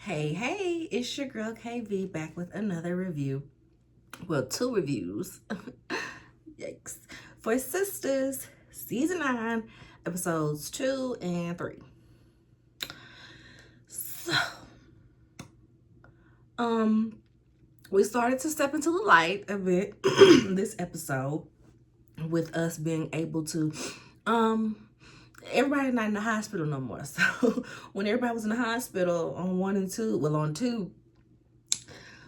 Hey, it's your girl KV back with another review. Well, two reviews. Yikes. For Sistas, season 9, episodes 2 and 3. So, we started to step into the light a bit this episode with us being able to everybody not in the hospital no more. So when everybody was in the hospital on 1 and 2, well on 2,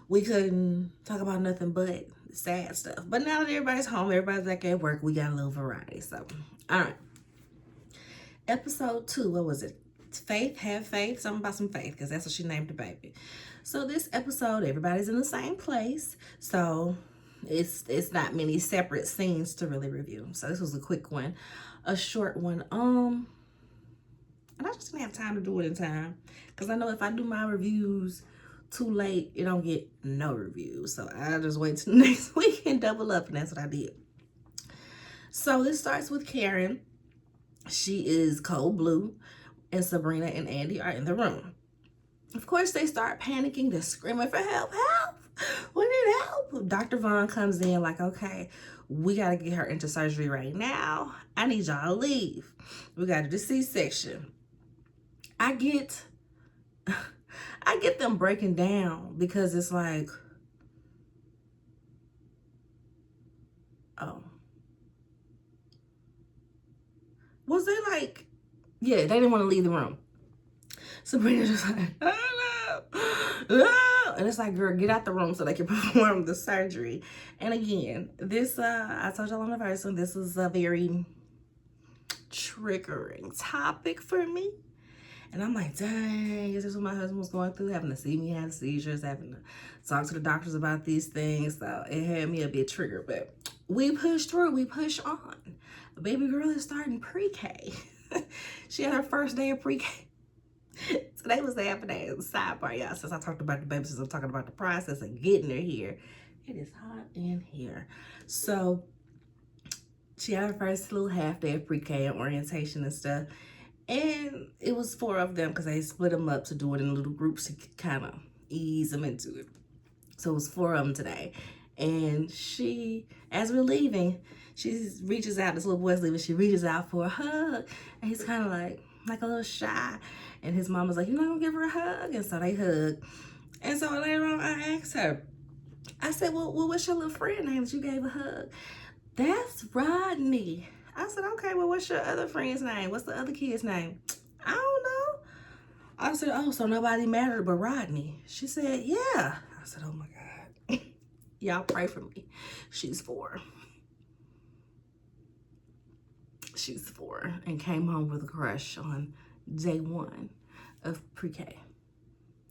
we couldn't talk about nothing but sad stuff. But now that everybody's home, everybody's back at work, we got a little variety. So, all right. Episode 2, what was it? Faith, have faith, something about some faith, because that's what she named the baby. So this episode, everybody's in the same place. So it's not many separate scenes to really review. So this was a quick one, a short one. And I just didn't have time to do it in time, because I know if I do my reviews too late, it don't get no reviews. So I just wait till next week and double up, and that's what I did. So this starts with Karen. She is cold blue, and Sabrina and Andy are in the room. Of course, they start panicking. They're screaming for help. We need help. Dr. Vaughn comes in like, okay, we got to get her into surgery right now. I need y'all to leave. We got to do the C-section. I get them breaking down, because it's like, oh, was they like, yeah, they didn't want to leave the room. Sabrina's just like, oh no. And it's like, girl, get out the room so they can perform the surgery. And again, this, I told y'all on the first one, this is a very triggering topic for me. And I'm like, dang, this is what my husband was going through, having to see me have seizures, having to talk to the doctors about these things. So it had me a bit triggered, but we push through, we push on. The baby girl is starting pre-K. She had her first day of pre-K. Today was the half a day. Sidebar, y'all. Since I talked about the baby, since I'm talking about the process of getting her here. It is hot in here. So she had her first little half day of pre-K and orientation and stuff. And it was 4 of them, because they split them up to do it in little groups to kind of ease them into it. So it was 4 of them today. And she, as we're leaving, she reaches out, this little boy's leaving, she reaches out for a hug. And he's kind of like a little shy. And his mama's like, you're not gonna give her a hug? And so they hug. And so later on, I asked her, I said, well, what's your little friend name that you gave a hug? That's Rodney. I said, okay, well, what's your other friend's name? What's the other kid's name? I don't know. I said, oh, so nobody mattered but Rodney. She said, yeah. I said, oh my God. Y'all pray for me. She's 4. She's 4 and came home with a crush on day 1 of pre-K.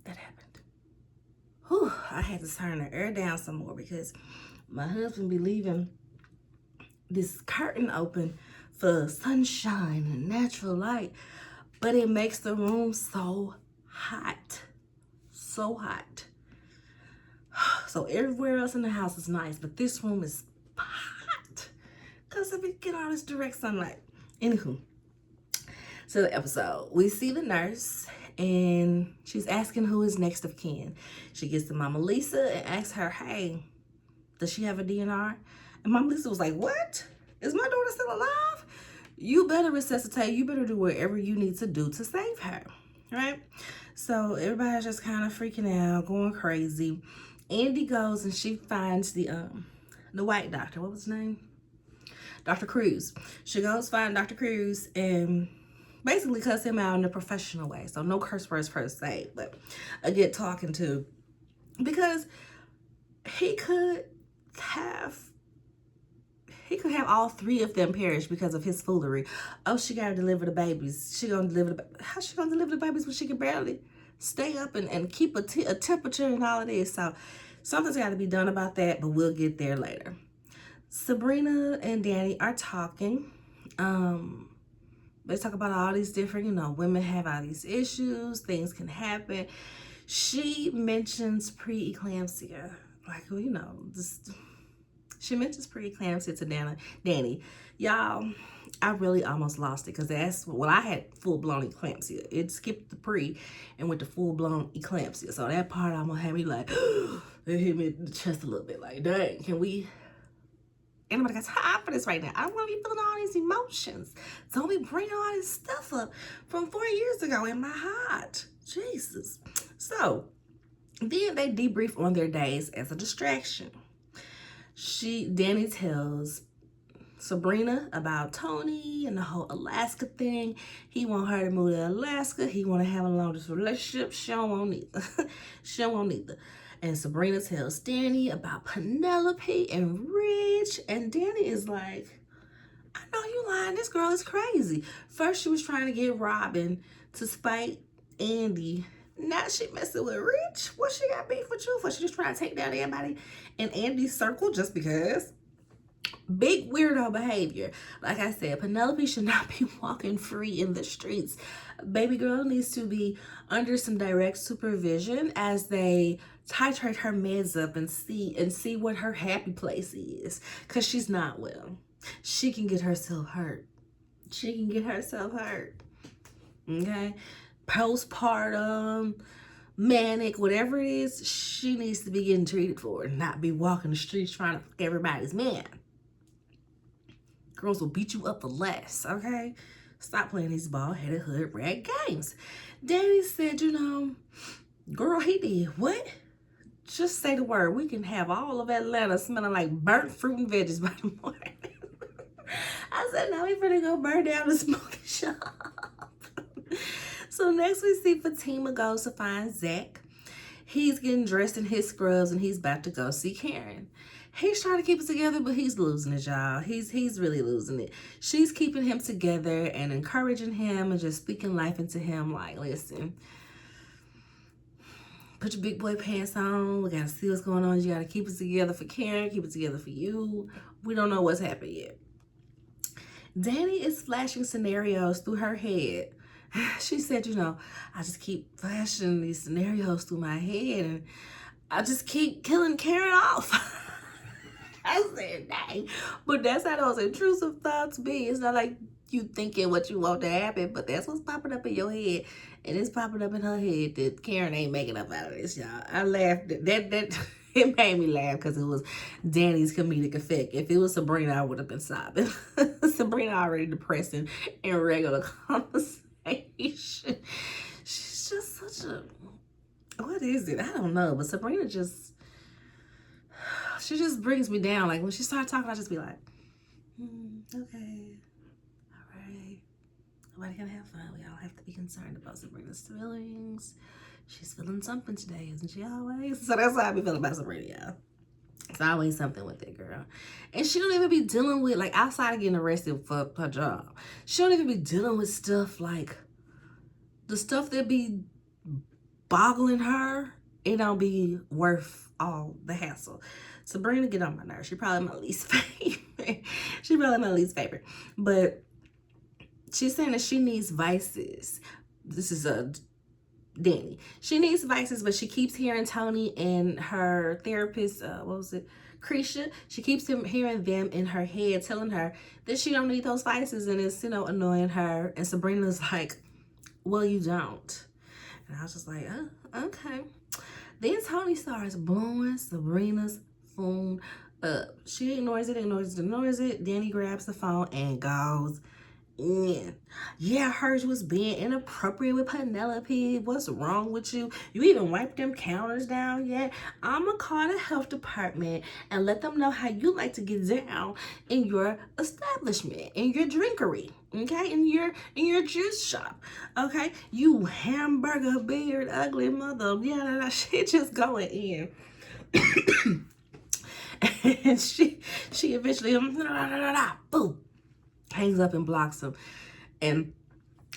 That happened. Whew, I had to turn the air down some more, because my husband be leaving this curtain open for sunshine and natural light, but it makes the room so hot. So hot. So everywhere else in the house is nice, but this room is hot because of it get all this direct sunlight. Anywho, so the episode, we see the nurse, and she's asking who is next of kin. She gets to Mama Lisa and asks her, hey, does she have a DNR? And Mama Lisa was like, what? Is my daughter still alive? You better resuscitate. You better do whatever you need to do to save her, right? So everybody's just kind of freaking out, going crazy. Andy goes and she finds the white doctor. What was his name? Dr. Cruz. She goes find Dr. Cruz and basically cuss him out in a professional way. So no curse words per se, but a good talking to, because he could have all 3 of them perish because of his foolery. Oh, she gotta deliver the babies. How's she gonna deliver the babies when she can barely stay up and keep a temperature and all of this? So something's got to be done about that, but we'll get there later. Sabrina and Danny are talking. They talk about all these different, women have all these issues, things can happen. She mentions pre-eclampsia, like, just She mentions preeclampsia to Danny. Y'all, I really almost lost it because I had full-blown eclampsia. It skipped the pre and went to full-blown eclampsia. So that part almost had me like, it hit me in the chest a little bit. Like, dang, anybody got time for this right now? I don't want to be feeling all these emotions. Don't be bringing all this stuff up from 4 years ago in my heart. Jesus. So, then they debrief on their days as a distraction. Danny tells Sabrina about Tony and the whole Alaska thing. He want her to move to Alaska. He want to have a long-distance relationship. She don't want neither. She don't want neither. And Sabrina tells Danny about Penelope and Rich. And Danny is like, I know you lying. This girl is crazy. First, she was trying to get Robin to spite Andy. Now she messing with Rich. What she got beef with you for? She just trying to take down everybody in Andy's circle just because? Big weirdo behavior. Like I said, Penelope should not be walking free in the streets. Baby girl needs to be under some direct supervision as they titrate her meds up and see what her happy place is. Because she's not well. She can get herself hurt. She can get herself hurt. Okay? Postpartum, manic, whatever it is, she needs to be getting treated for it, not be walking the streets trying to fuck everybody's man. Girls will beat you up for less, okay? Stop playing these bald-headed hood rat games. Danny said, girl, he did what? Just say the word. We can have all of Atlanta smelling like burnt fruit and veggies by the morning. I said, now we finna go burn down the smoking shop. So next we see Fatima goes to find Zach. He's getting dressed in his scrubs and he's about to go see Karen. He's trying to keep it together, but he's losing it, y'all. He's really losing it. She's keeping him together and encouraging him and just speaking life into him. Like, listen, put your big boy pants on. We got to see what's going on. You got to keep it together for Karen, keep it together for you. We don't know what's happened yet. Danny is flashing scenarios through her head. She said, I just keep flashing these scenarios through my head and I just keep killing Karen off. I said, dang. But that's how those intrusive thoughts be. It's not like you thinking what you want to happen, but that's what's popping up in your head. And it's popping up in her head that Karen ain't making up out of this, y'all. I laughed. That it made me laugh because it was Danny's comedic effect. If it was Sabrina, I would have been sobbing. Sabrina already depressing in regular conversation. She's just such a, what is it? I don't know. But Sabrina she just brings me down. Like when she starts talking, I just be like, okay, all right. Nobody can have fun. We all have to be concerned about Sabrina's feelings. She's feeling something today, isn't she always? So that's how I be feeling about Sabrina, y'all. It's always something with that girl. And she don't even be dealing with, like, outside of getting arrested for her job, she don't even be dealing with stuff like the stuff that be boggling her. It don't be worth all the hassle. Sabrina get on my nerves. She probably my least favorite. She probably my least favorite. But she's saying that she needs vices. This is Danny. She needs vices, but she keeps hearing Tony and her therapist, Krisha. She keeps hearing them in her head telling her that she don't need those vices and it's, annoying her. And Sabrina's like, well, you don't. And I was just like, oh, okay. Then Tony starts blowing Sabrina's phone up. She ignores it. Danny grabs the phone and goes in. Yeah, I heard you was being inappropriate with Penelope. What's wrong with you? You even wiped them counters down yet? I'ma call the health department and let them know how you like to get down in your establishment, in your drinkery, okay? In your juice shop, okay? You hamburger beard ugly mother. Yeah, she just going in. And she eventually boom, hangs up and blocks him. And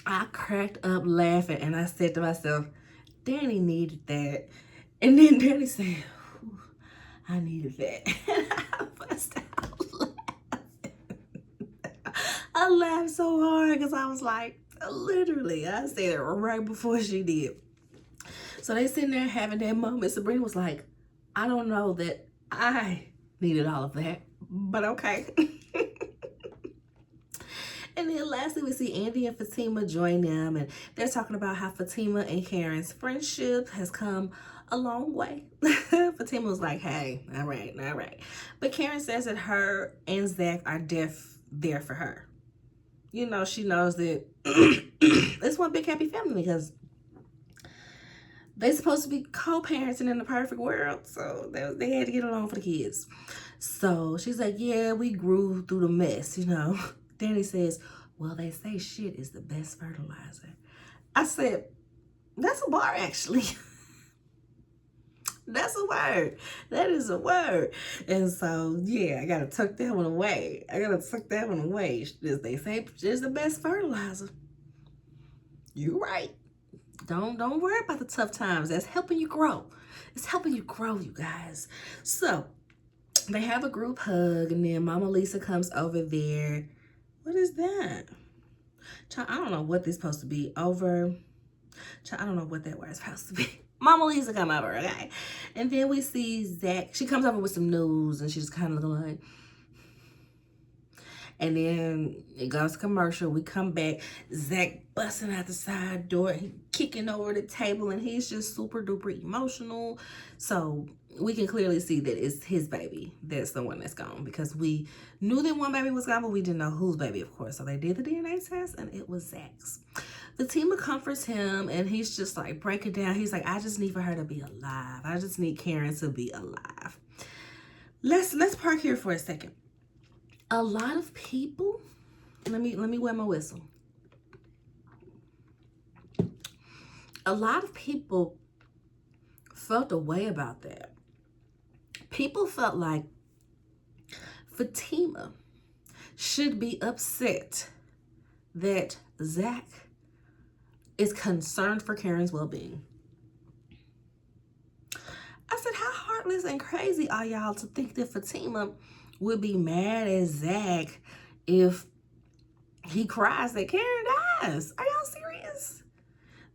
I cracked up laughing and I said to myself, Danny needed that. And then Danny said, I needed that. And I bust out laughing. I laughed so hard because I was like, literally, I said it right before she did. So they sitting there having that moment. Sabrina was like, I don't know that I needed all of that, but okay. And then lastly, we see Andy and Fatima join them, and they're talking about how Fatima and Karen's friendship has come a long way. Fatima was like, hey, all right, all right. But Karen says that her and Zach are there for her. You know, she knows that it's one big happy family because they're supposed to be co-parenting in the perfect world. So they had to get along for the kids. So she's like, yeah, we grew through the mess, you know. Danny says, well, they say shit is the best fertilizer. I said, that's a bar, actually. That's a word. That is a word. And so, yeah, I got to tuck that one away. They say it's the best fertilizer. You're right. Don't worry about the tough times. That's helping you grow. It's helping you grow, you guys. So, they have a group hug, and then Mama Lisa comes over there. What is that? I don't know what this is supposed to be. I don't know what that word is supposed to be. Mama Lisa come over, okay? And then we see Zach. She comes over with some news, and she's kind of like... And then it goes to commercial. We come back. Zach busting out the side door. He kicking over the table, and he's just super duper emotional. So we can clearly see that it's his baby that's the one that's gone, because we knew that one baby was gone, but we didn't know whose baby, of course. So they did the DNA test, and it was Zach's. The team comforts him, and he's just like breaking down. He's like, I just need for her to be alive. I just need Karen to be alive. Let's park here for a second. A lot of people, let me wear my whistle. A lot of people felt a way about that. People felt like Fatima should be upset that Zach is concerned for Karen's well-being. I said, how heartless and crazy are y'all to think that Fatima would be mad at Zach if he cries that Karen dies? Are y'all serious?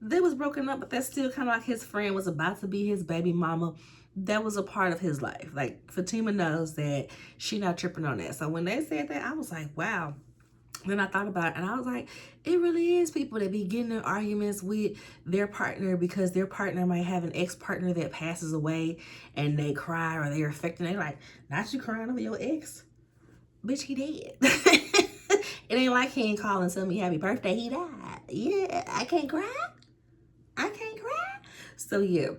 They was broken up, but that's still kind of like his friend was about to be his baby mama. That was a part of his life. Like, Fatima knows that she not tripping on that. So when they said that, I was like, wow. Then I thought about it, and I was like, it really is people that be getting in arguments with their partner because their partner might have an ex-partner that passes away, and they cry or they're affected. They're like, not you crying over your ex? Bitch, he dead. It ain't like he ain't calling and tell me happy birthday. He died. Yeah, I can't cry. I can't cry. So yeah,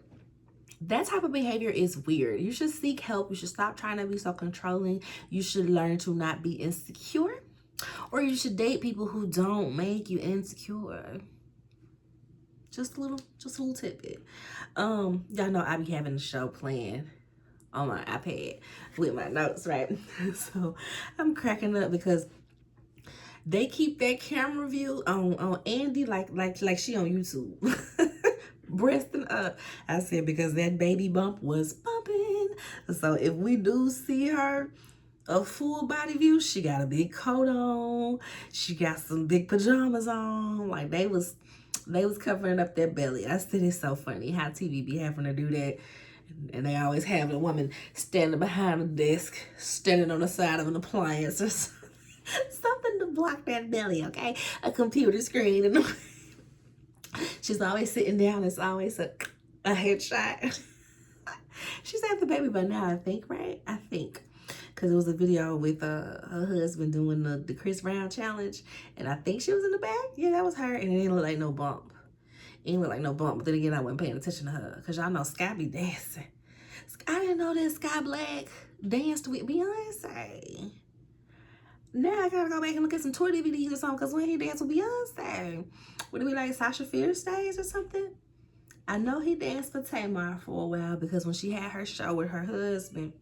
that type of behavior is weird. You should seek help. You should stop trying to be so controlling. You should learn to not be insecure. Or you should date people who don't make you insecure. Just a little tidbit. Y'all know I be having the show playing on my iPad with my notes, right? So I'm cracking up because they keep that camera view on Andy like she on YouTube. Breasting up. I said, because that baby bump was bumping. So if we do see her a full body view, she got a big coat on, she got some big pajamas on, like they was covering up their belly. I said, it's so funny how TV be having to do that, and they always have a woman standing behind a desk, standing on the side of an appliance or something to block that belly, okay? A computer screen, and she's always sitting down. It's always a headshot. She's had the baby by now, I think, right? I think. Because it was a video with her husband doing the Chris Brown challenge. And I think she was in the back. Yeah, that was her. And it didn't look like no bump. It didn't look like no bump. But then again, I wasn't paying attention to her. Because y'all know Sky be dancing. I didn't know that Sky Black danced with Beyonce. Now I gotta go back and look at some tour DVDs or something. Because when he danced with Beyonce, would it be like Sasha Fierce days or something? I know he danced for Tamar for a while. Because when she had her show with her husband,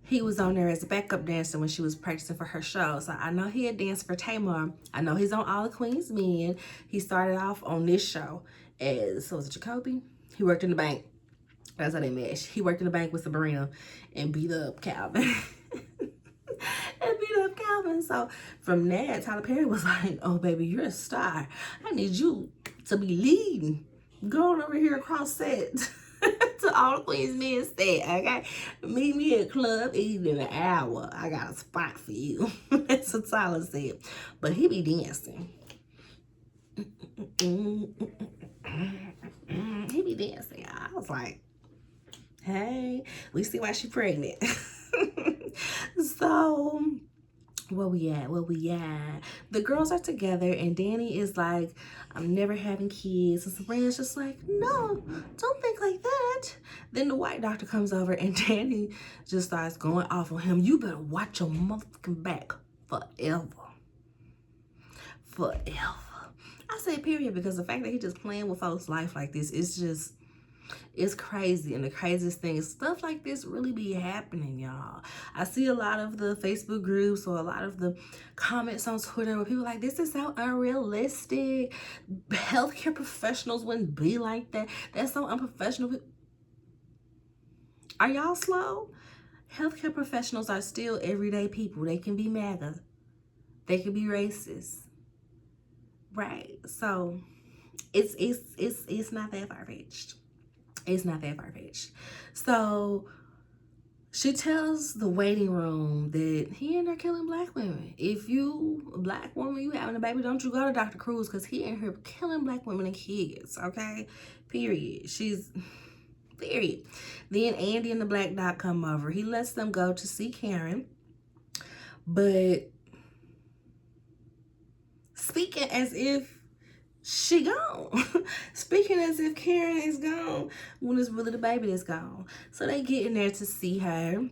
he was on there as a backup dancer when she was practicing for her show. So I know he had danced for Tamar. I know he's on All the Queen's Men. He started off on this show as, so was it Jacoby? He worked in the bank. That's how they met. He worked in the bank with Sabrina and beat up Calvin. So from that, Tyler Perry was like, oh, baby, you're a star. I need you to be leading. Go on over here across set. To all the Queens men said, okay? Meet me at Club Eden in an hour. I got a spot for you. That's what Tyler said. But he be dancing. He be dancing. I was like, hey, we see why she pregnant. So, where we at? The girls are together, and Danny is like, I'm never having kids. And Sabrina's just like, no, don't think like that. Then the white doctor comes over, and Danny just starts going off on him. You better watch your motherfucking back forever. I say period, because the fact that he just playing with folks' life like this is just, it's crazy. And the craziest thing is stuff like this really be happening, y'all. I see a lot of the Facebook groups or a lot of the comments on Twitter where people are like, this is so unrealistic. Healthcare professionals wouldn't be like that. That's so unprofessional. Are y'all slow? Healthcare professionals are still everyday people. They can be MAGA. They can be racist. Right? So it's not that far-fetched. It's not that far-fetched. So she tells the waiting room that he in there killing black women. If you a black woman, you having a baby, don't you go to Dr. Cruz, because he in here killing black women and kids, okay? Period. Period. Then Andy and the black doc come over. He lets them go to see Karen. But speaking as if she gone. Speaking as if Karen is gone when it's really the baby that's gone. So they get in there to see her,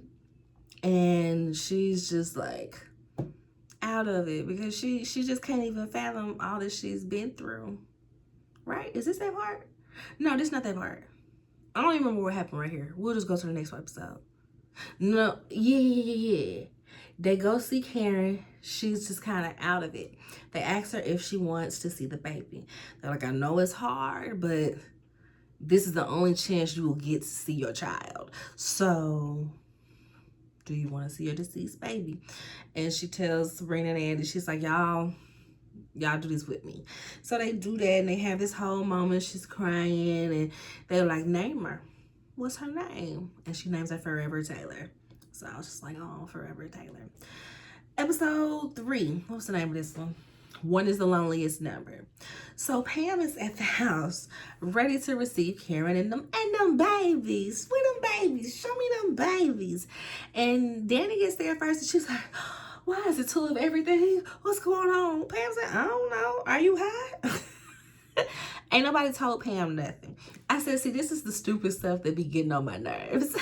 and she's just like out of it, because she just can't even fathom all that she's been through. Right? Is this that part? No, this is not that part. I don't even remember what happened right here. We'll just go to the next episode. No, yeah. They go see Karen. She's just kind of out of it. They ask her if she wants to see the baby. They're like, I know it's hard, but this is the only chance you will get to see your child. So, do you want to see your deceased baby? And she tells Sabrina and Andy, she's like, y'all do this with me. So they do that, and they have this whole moment. She's crying, and they're like, name her. What's her name? And she names her Forever Taylor. So I was just like, oh, Forever Taylor. Episode 3. What's the name of this one? One is the loneliest number. So Pam is at the house, ready to receive Karen and them babies. Where them babies? Show me them babies. And Danny gets there first, and she's like, why is it 2 of everything? What's going on? Pam said, I don't know. Are you high? Ain't nobody told Pam nothing. I said, see, this is the stupid stuff that be getting on my nerves.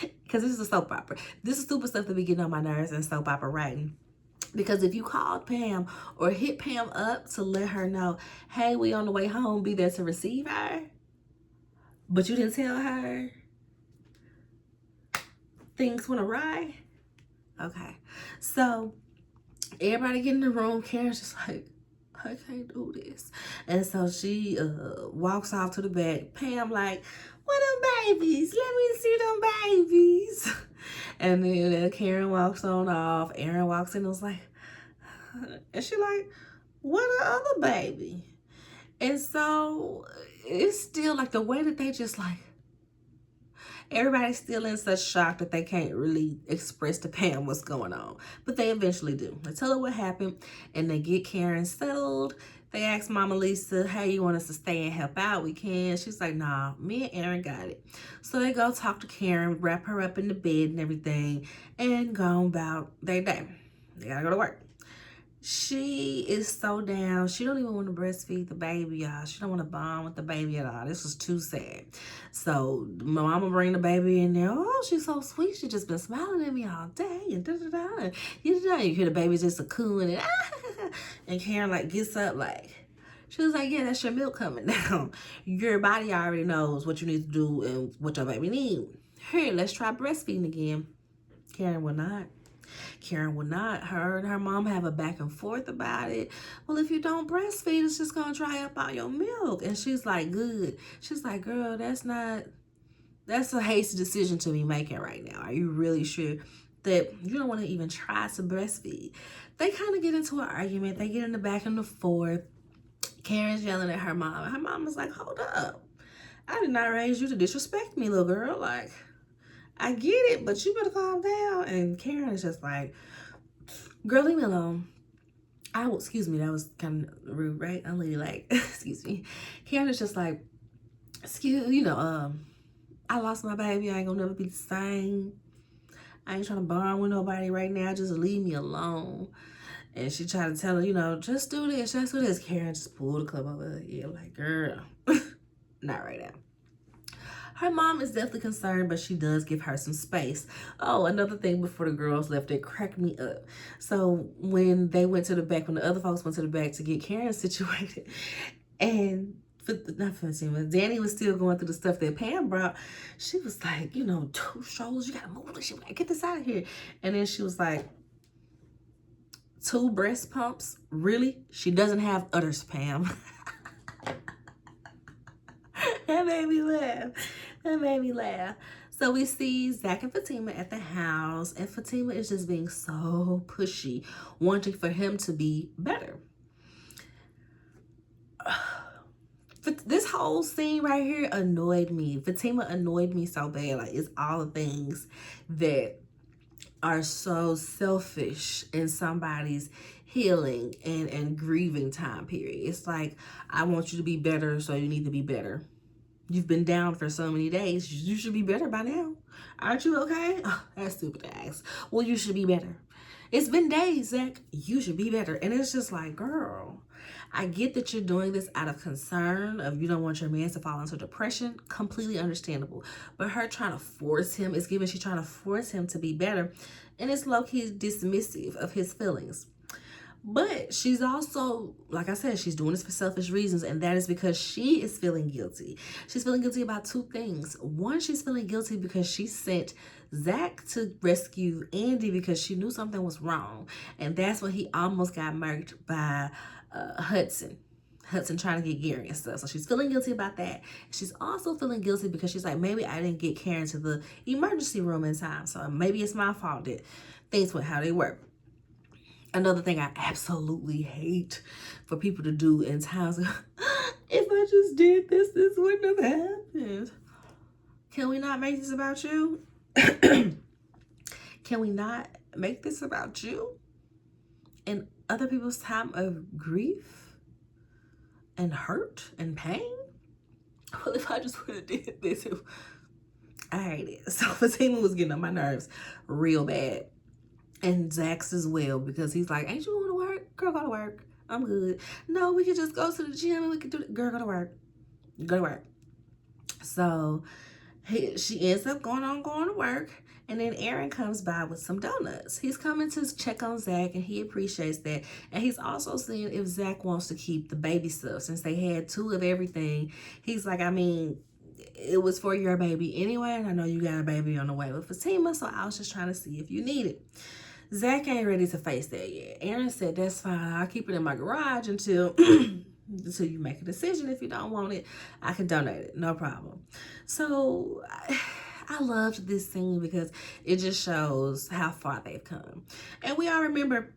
Because this is a soap opera. This is stupid stuff that be getting on my nerves in soap opera writing. Because if you called Pam or hit Pam up to let her know, hey, we on the way home, be there to receive her, but you didn't tell her, things went awry. Okay. So everybody get in the room. Karen's just like, I can't do this. And so she walks off to the back. Pam like, what them babies? Let me see them babies. And then Karen walks on off. Aaron walks in and was like, and she like, what the other baby? And so it's still like the way that they just like, everybody's still in such shock that they can't really express to Pam what's going on. But they eventually do. They tell her what happened, and they get Karen settled. They ask Mama Lisa, hey, you want us to stay and help out? We can. She's like, nah, me and Aaron got it. So they go talk to Karen, wrap her up in the bed and everything, and go about their day. They gotta go to work. She is so down. She don't even want to breastfeed the baby, y'all. She don't want to bond with the baby at all. This was too sad. So my mama bring the baby in there. Oh, she's so sweet. She just been smiling at me all day. And da-da-da. You hear the baby just a cooing. And, and Karen like gets up like, she was like, yeah, that's your milk coming down. Your body already knows what you need to do and what your baby needs. Here, let's try breastfeeding again. Karen will not. Her and her mom have a back and forth about it. Well, if you don't breastfeed, it's just gonna dry up all your milk. And she's like, good. She's like, girl, that's a hasty decision to be making right now. Are you really sure that you don't want to even try to breastfeed? They kind of get into an argument. They get in the back and the forth. Karen's yelling at her mom. Her mom was like, hold up. I did not raise you to disrespect me, little girl. Like, I get it, but you better calm down. And Karen is just like, girl, leave me alone. Excuse me, that was kind of rude, right? Unladylike. Excuse me. Karen is just like, I lost my baby. I ain't gonna never be the same. I ain't trying to bond with nobody right now. Just leave me alone. And she tried to tell her, just do this, just do this. Karen just pulled the club over her ear like, girl, not right now. Her mom is definitely concerned, but she does give her some space. Oh, another thing before the girls left, it cracked me up. So when they went to the back, when the other folks went to the back to get Karen situated, and Danny was still going through the stuff that Pam brought, she was like, 2 strollers, you gotta move this shit, get this out of here. And then she was like, 2 breast pumps? Really? She doesn't have udders, Pam. That made me laugh. That made me laugh. So we see Zach and Fatima at the house, and Fatima is just being so pushy, wanting for him to be better. This whole scene right here annoyed me. Fatima annoyed me so bad. Like, it's all the things that are so selfish in somebody's healing and grieving time period. It's like, I want you to be better, so you need to be better. You've been down for so many days. You should be better by now. Aren't you okay? Oh, that's stupid to ask. Well, you should be better. It's been days, Zach. You should be better. And it's just like, girl, I get that you're doing this out of concern, of you don't want your man to fall into depression. Completely understandable. But her trying to force him, it's given she's trying to force him to be better. And it's low-key dismissive of his feelings. But she's also, like I said, she's doing this for selfish reasons, and that is because she is feeling guilty. She's feeling guilty about 2 things. One, she's feeling guilty because she sent Zach to rescue Andy because she knew something was wrong, and that's when he almost got murked by Hudson trying to get Gary and stuff. So she's feeling guilty about that. She's also feeling guilty because she's like, maybe I didn't get Karen to the emergency room in time, so maybe it's my fault that things went how they were. Another thing I absolutely hate for people to do in times of, if I just did this, this wouldn't have happened. Can we not make this about you? Can we not make this about you and other people's time of grief and hurt and pain? Well, if I just would have did this, I hate it. So Fatima was getting on my nerves real bad. And Zach's as well, because he's like, ain't you going to work? Girl, go to work. I'm good. No, we could just go to the gym and we could do it. Girl, go to work. Go to work. So she ends up going to work. And then Aaron comes by with some donuts. He's coming to check on Zach, and he appreciates that. And he's also seeing if Zach wants to keep the baby stuff. Since they had 2 of everything, he's like, I mean, it was for your baby anyway, and I know you got a baby on the way with Fatima, so I was just trying to see if you need it. Zach ain't ready to face that yet. Aaron said, that's fine. I'll keep it in my garage until you make a decision. If you don't want it, I can donate it. No problem. So I loved this scene because it just shows how far they've come. And we all remember,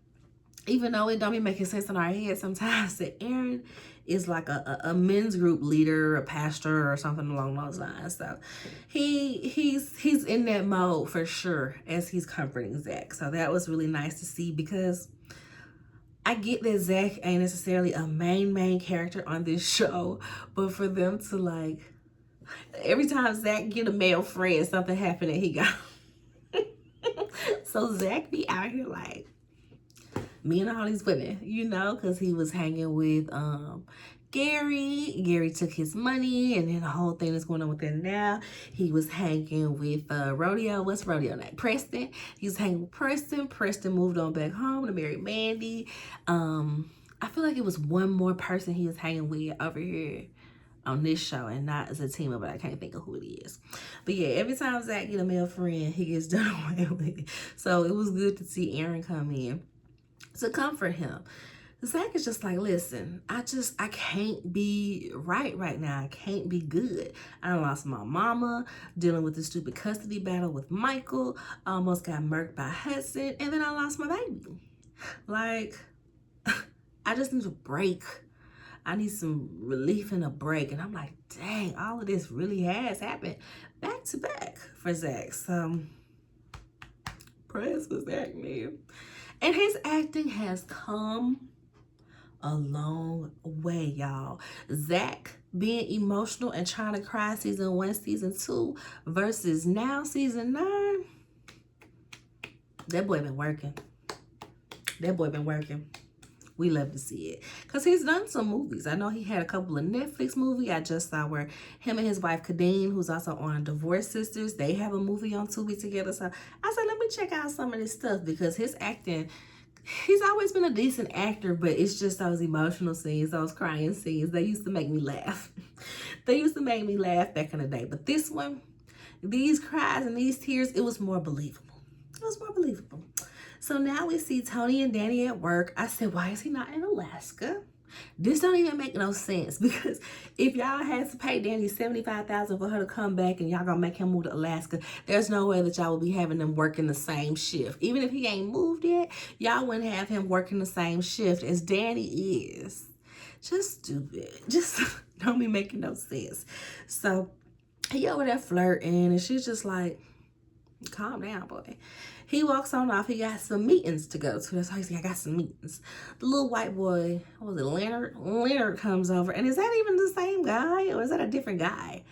even though it don't be making sense in our head sometimes, that Aaron is like a men's group leader, a pastor, or something along those lines. So he's in that mode for sure as he's comforting Zach. So that was really nice to see, because I get that Zach ain't necessarily a main character on this show, but for them to, like, every time Zach get a male friend, something happened and he got so Zach be out here like, me and all these women, because he was hanging with Gary. Gary took his money, and then the whole thing that's going on with it now. He was hanging with Rodeo. What's Rodeo name? Preston. He was hanging with Preston. Preston moved on back home to marry Mandy. I feel like it was one more person he was hanging with over here on this show, and not as a team, but I can't think of who it is. But yeah, every time Zach get a male friend, he gets done away with it. So it was good to see Aaron come in to comfort him. Zach is just like, listen, I can't be right now. I can't be good. I lost my mama, dealing with the stupid custody battle with Michael, almost got murked by Hudson, and then I lost my baby. Like, I just need a break. I need some relief and a break. And I'm like, dang, all of this really has happened back to back for Zach. So prayers for Zach, man. And his acting has come a long way, y'all. Zach being emotional and trying to cry season 1, season 2 versus now season 9. That boy been working. That boy been working. We love to see it. Because he's done some movies. I know he had a couple of Netflix movies. I just saw where him and his wife, Kadeen, who's also on Divorce Sisters, they have a movie on Tubi together. So I said, let me check out some of this stuff because his acting, he's always been a decent actor, but it's just those emotional scenes, those crying scenes. They used to make me laugh. They used to make me laugh back in the day. But this one, these cries and these tears, it was more believable. It was more believable. So now we see Tony and Danny at work. I said, why is he not in Alaska? This don't even make no sense because if y'all had to pay Danny $75,000 for her to come back and y'all gonna make him move to Alaska, there's no way that y'all will be having them working the same shift. Even if he ain't moved yet, y'all wouldn't have him working the same shift as Danny is. Just stupid. Just don't be making no sense. So he over there flirting and she's just like, calm down, boy. He walks on off. He got some meetings to go to. That's how he's like, I got some meetings. The little white boy, what was it, Leonard? Leonard comes over. And is that even the same guy or is that a different guy?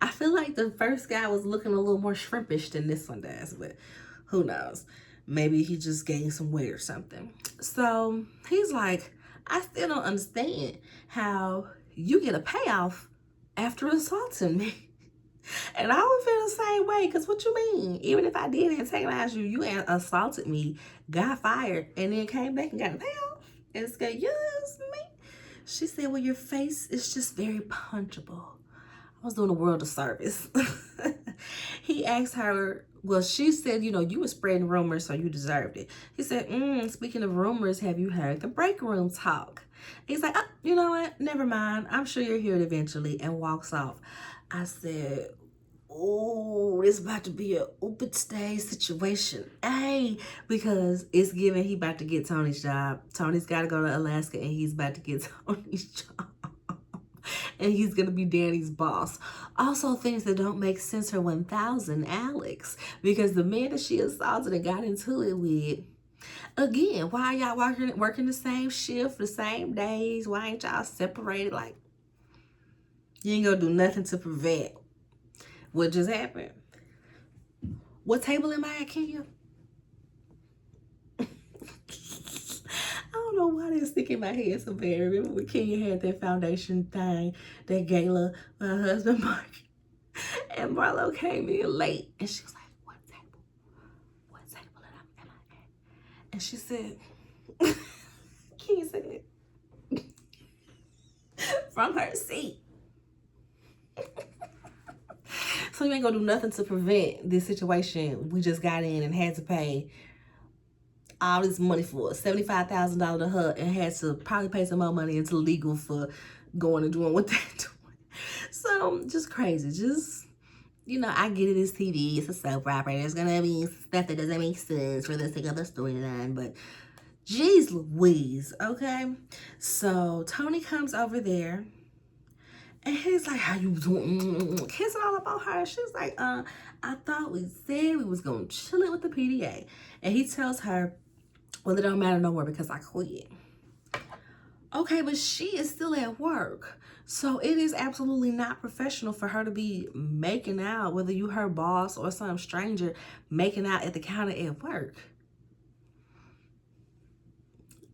I feel like the first guy was looking a little more shrimpish than this one does, but who knows? Maybe he just gained some weight or something. So he's like, I still don't understand how you get a payoff after assaulting me. And I would feel the same way, because what you mean? Even if I did antagonize you, you assaulted me, got fired, and then came back and got a payoff? Excuse me? She said, well, your face is just very punchable. I was doing the world a service. He asked her, well, she said, you know, you were spreading rumors, so you deserved it. He said, speaking of rumors, have you heard the break room talk? He's like, oh, you know what? Never mind. I'm sure you'll hear it eventually, and walks off. I said, oh, this about to be a open stay situation. Hey, because it's given he about to get Tony's job. Tony's got to go to Alaska and he's about to get Tony's job. And he's going to be Danny's boss. Also, things that don't make sense are 1,000 Alex. Because the man that she assaulted and got into it with, again, why y'all working the same shift, the same days? Why ain't y'all separated? Like, you ain't gonna do nothing to prevent what just happened. What table am I at, Kenya? I don't know why they're sticking my head so bad. Remember when Kenya had that foundation thing, that gala with her husband Mark, and Marlo came in late, and she was like, what table? What table am I at? And she said, Kenya said, from her seat. So you ain't gonna do nothing to prevent this situation we just got in and had to pay all this money for, $75,000 to her, and had to probably pay some more money into legal for going and doing what they're doing. So just crazy. Just, you know, I get it, it's TV, it's a soap opera, there's gonna be stuff that doesn't make sense for the sake of the storyline, but geez Louise, okay? So Tony comes over there and he's like, how you doing? Kissing all about her. She's like, I thought we said we was gonna chill it with the PDA. And he tells her, well, it don't matter no more because I quit. Okay, but she is still at work. So it is absolutely not professional for her to be making out, whether you her boss or some stranger, making out at the counter at work.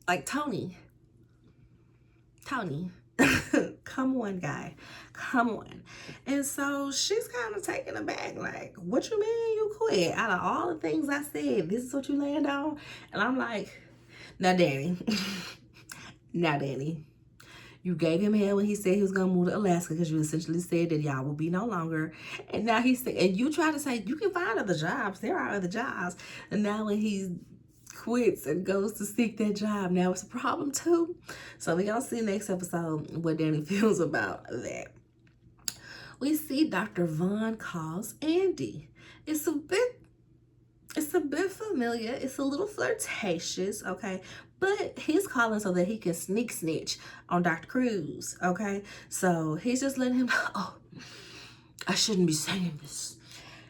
Like, Tony, come on, guy, come on. And so she's kind of taken aback, like, what you mean you quit? Out of all the things I said, this is what you land on? And I'm like, now, Danny, you gave him hell when he said he was gonna move to Alaska, because you essentially said that y'all will be no longer. And now he's saying, and you try to say you can find other jobs, there are other jobs. And now when he quits and goes to seek that job, now it's a problem too. So we gonna see next episode what Danny feels about that. We see Dr. Vaughn calls Andy. It's a bit familiar. It's a little flirtatious, okay? But he's calling so that he can sneak snitch on Dr. Cruz, okay? So he's just letting him know, oh, I shouldn't be saying this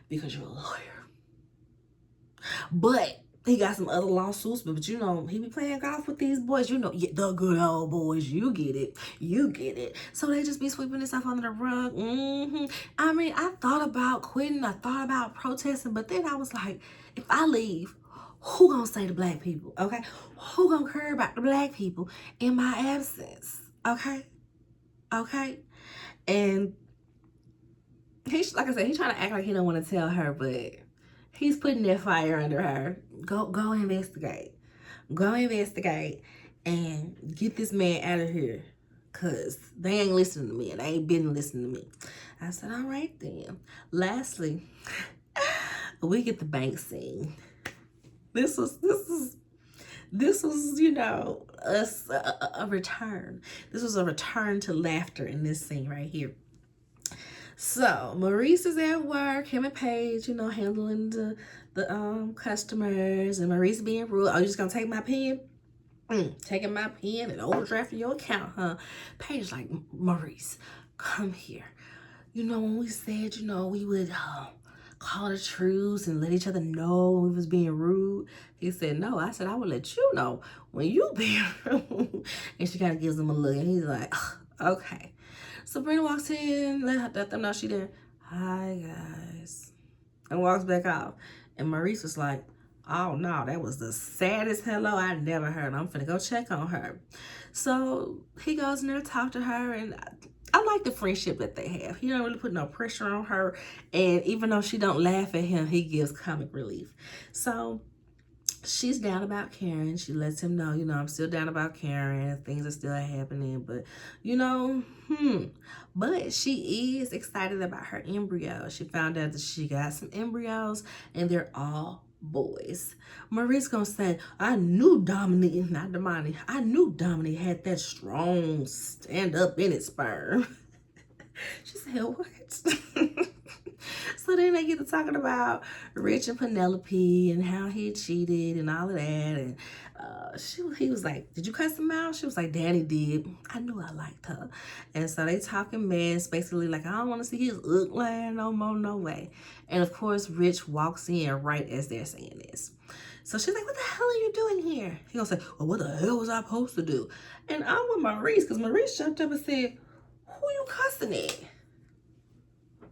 because you're a lawyer. But he got some other lawsuits, but you know, he be playing golf with these boys. You know, the good old boys. You get it. You get it. So they just be sweeping this stuff under the rug. I mean, I thought about quitting. I thought about protesting. But then I was like, if I leave, who gonna say the black people? Okay? Who gonna care about the black people in my absence? Okay? Okay? And he's, like I said, he's trying to act like he don't want to tell her, but he's putting that fire under her. Go investigate. Go investigate and get this man out of here. Cause they ain't listening to me and they ain't been listening to me. I said, all right then. Lastly, we get the bank scene. This was, you know, a return. This was a return to laughter in this scene right here. So Maurice is at work, him and Paige, you know, handling the customers, and Maurice being rude. Oh, you just gonna take my pen? Taking my pen and overdrafting your account, huh? Paige like, Maurice, come here. You know, when we said, you know, we would call the truce and let each other know when we was being rude. He said, no. I said, I would let you know when you being rude. And she kind of gives him a look, and he's like, okay. Sabrina walks in, let them know she there. Hi, guys. And walks back out. And Maurice was like, oh, no, that was the saddest hello I never heard. I'm finna go check on her. So he goes in there to talk to her, and I like the friendship that they have. He don't really put no pressure on her. And even though she don't laugh at him, he gives comic relief. So she's down about Karen. She lets him know, you know, I'm still down about Karen. Things are still happening. But, you know, But she is excited about her embryo. She found out that she got some embryos, and they're all boys. Marie's gonna say, I knew Dominique, not Damani, I knew Dominique had that strong stand up in its sperm. She said, what? So then they get to talking about Rich and Penelope and how he cheated and all of that. And he was like, did you cuss him out? She was like, Danny did. I knew I liked her. And so they talking mess, basically like, I don't want to see his ugly no more, no way. And of course, Rich walks in right as they're saying this. So she's like, what the hell are you doing here? He gonna say, well, what the hell was I supposed to do? And I'm with Maurice, because Maurice jumped up and said, who you cussing at?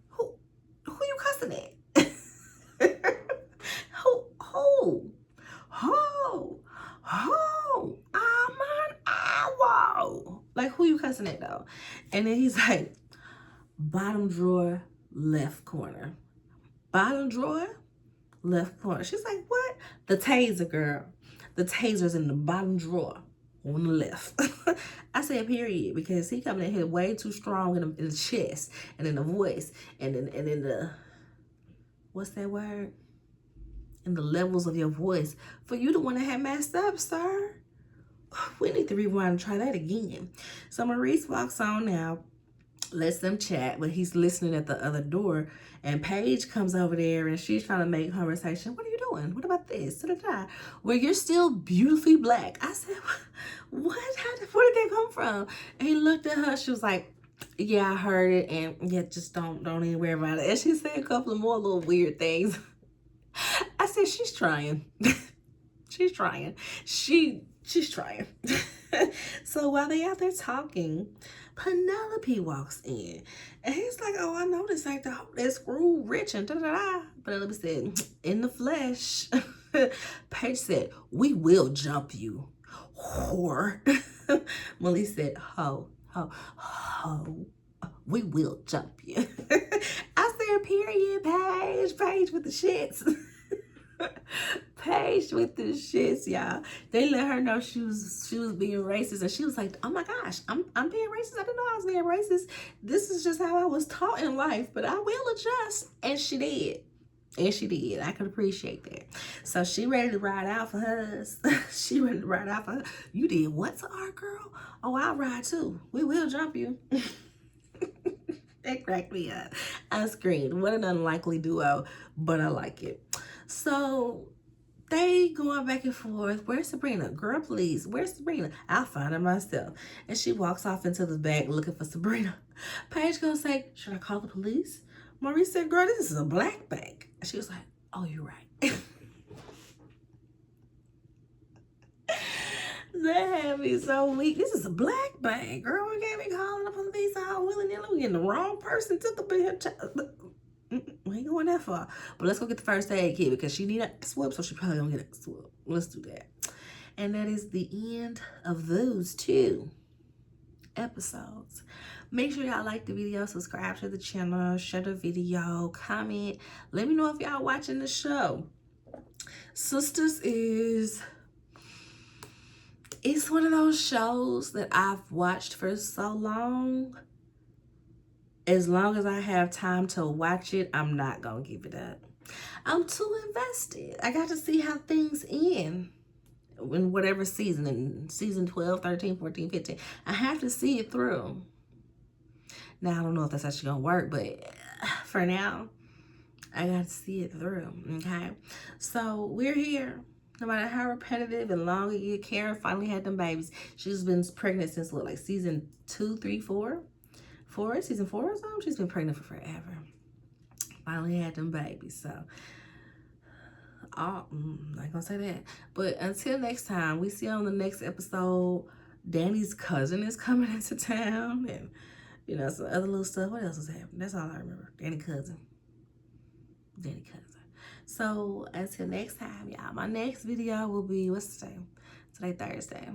Who you cussing at? I'm an owl. Like, who you cussing at, though? And then he's like, bottom drawer, left corner. Bottom drawer, left corner. She's like, what? The taser, girl. The taser's in the bottom drawer on the left. I said period, because he coming in here way too strong in the chest and in the voice and in the, what's that word? In the levels of your voice for you to want to have messed up, sir. We need to rewind and try that again. So Maurice walks on now, lets them chat, but he's listening at the other door. And Paige comes over there and she's trying to make conversation. What are you doing? What about this? Well, you're still beautifully black. I said, what? Where did that come from? And he looked at her. She was like, yeah, I heard it. And yeah, just don't even worry about it. And she said a couple of more little weird things. I said, she's trying. She's trying. She's trying. So while they out there talking, Penelope walks in. And he's like, oh, I know this ain't the hoe that screwed Rich and da-da-da. Penelope said, in the flesh. Paige said, we will jump you, whore. Molly said, ho. We will jump you. I said, period, Paige. Paige with the shits. Paige with the shits, y'all. They let her know she was being racist, and she was like, oh my gosh, I'm being racist. I didn't know I was being racist. This is just how I was taught in life, but I will adjust. And she did. And she did. I could appreciate that. So she ready to ride out for hers. She ready to ride out for her. You did what to our girl? Oh, I'll ride too. We will jump you. That cracked me up. I screamed. What an unlikely duo, but I like it. So They going back and forth. Where's Sabrina? Girl, please. Where's Sabrina? I'll find her myself. And she walks off into the back looking for Sabrina. Paige gonna say, should I call the police? Maurice said, girl, this is a black bank. And she was like, oh, you're right. That had me so weak. This is a black bank. Girl, we can't be calling the police all willy-nilly. We getting the wrong person took up in here. We ain't going that far. But let's go get the first aid kit because she need a swab, so she probably gonna get a swab. Let's do that. And that is the end of those 2 episodes. Make sure y'all like the video, subscribe to the channel, share the video, comment. Let me know if y'all watching the show. Sistas it's one of those shows that I've watched for so long. As long as I have time to watch it, I'm not gonna give it up. I'm too invested. I got to see how things end in whatever season, in season 12, 13, 14, 15. I have to see it through. Now, I don't know if that's actually gonna work, but for now, I got to see it through, okay? So, we're here. No matter how repetitive and long it get, Karen finally had them babies. She's been pregnant since, what, like season 2, 3, 4? Season 4 or something? She's been pregnant for forever. Finally had them babies, so I'm not gonna say that. But until next time, we see you on the next episode. Danny's cousin is coming into town, and you know, some other little stuff. What else is happening? That's all I remember. Danny cousin. So until next time, y'all, my next video will be, what's today? Today Thursday.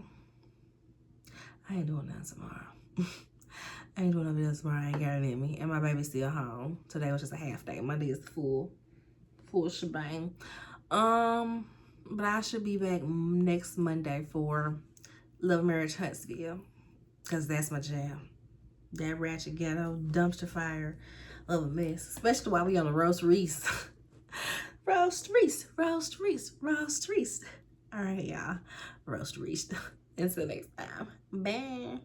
I ain't doing nothing tomorrow. I ain't doing no videos tomorrow. I ain't got it in me. And my baby's still home. Today was just a half day. Monday is full shebang. But I should be back next Monday for Love Marriage Huntsville, because that's my jam. That ratchet ghetto dumpster fire of a mess, especially while we on the roast Reese. Roast Reese. All right, y'all. Roast Reese. Until next time. Bye.